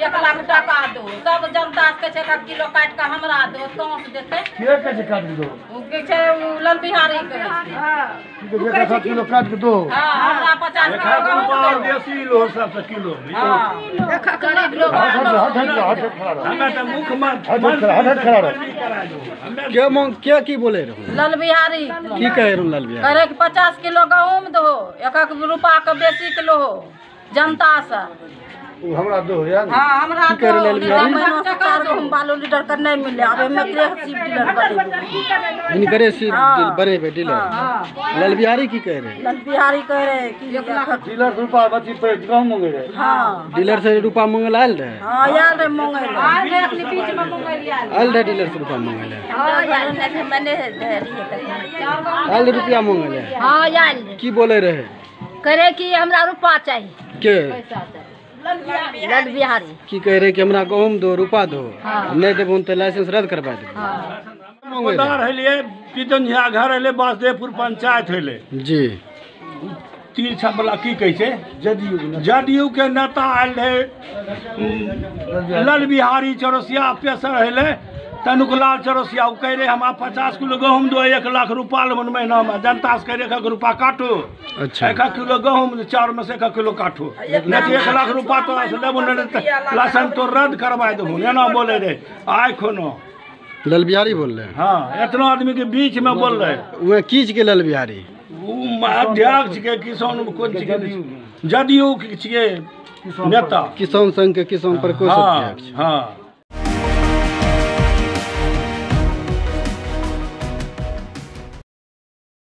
1 लाख टका दो, सब जनता के 1 किलो काट के हमरा दो, कहां से देते? के कैसे काट दो? उ के छे लाल बिहारी के। हां, तो 1 किलो काट के दो। हां, हमरा 50 किलो देसी लो सब किलो। हां, गरीब लोग हमें तो मुख्यमंत्री खड़ा रहो। क्या मांग क्या की बोले रहो? लाल बिहारी की कहे रहो लाल बिहारी? करे कि 50 किलो गहूम दो, 1 रुपया के बेसी किलो जनता से। वो हमरा दो यार। हां, हमरा की करे लाल बिहारी? हम बालू लीटर कर नहीं मिले, अब मैं सिर्फ डीलर बने। इन करे से बड़े बे डीलर। लाल बिहारी की कह रहे? लाल बिहारी कह रहे कि 1 लाख डीलर रुपया बची पे गहूं मांगे रहे। हां, डीलर से रुपया मांगे आयल रहे। हां यार रे मांगे आयल रे, अपने बीच में मांगे आयल रहे डीलर से रुपया मांगे ले। हां यार ने मैंने आयल रुपया मांगे ले। हां यार की बोले रहे? करे कि हमरा रुपया चाहिए। के लाल बिहारी की कह रहे कि हमरा गहूम दो रुपया दो, नहीं देबो तो लाइसेंस रद्द करवा देबो। मांगे रहे। उदार हलिए पितनिया घर हले वासुदेवपुर पंचायत हले जी। तीर छपला की कह छै जदयू के नेता आयल रहे लाल बिहारी चौरसिया पेशर हले तनुकलाल चौरसिया। वो कह रहे हम 50 किलो गहूम दो, 1 लाख रुपया लेबन महीना में। जनता से कह रहे 1 रुपया काटो। अच्छा 1 किलो गहूम 4 में से 1 किलो काटो, नहीं तो 1 लाख रुपया तो लेबन लाइसेंस तो रद्द करवा देबो। एना बोले रहे आय कोनो। लाल बिहारी बोल रहे हैं। हाँ, इतना आदमी के बीच में बोल रहे वह कीच के लाल बिहारी वो अध्यक्ष के किसान कौन जदयू के छिए नेता किसान संघ के किसान प्रकोष्ठ हाँ अध्यक्ष। हाँ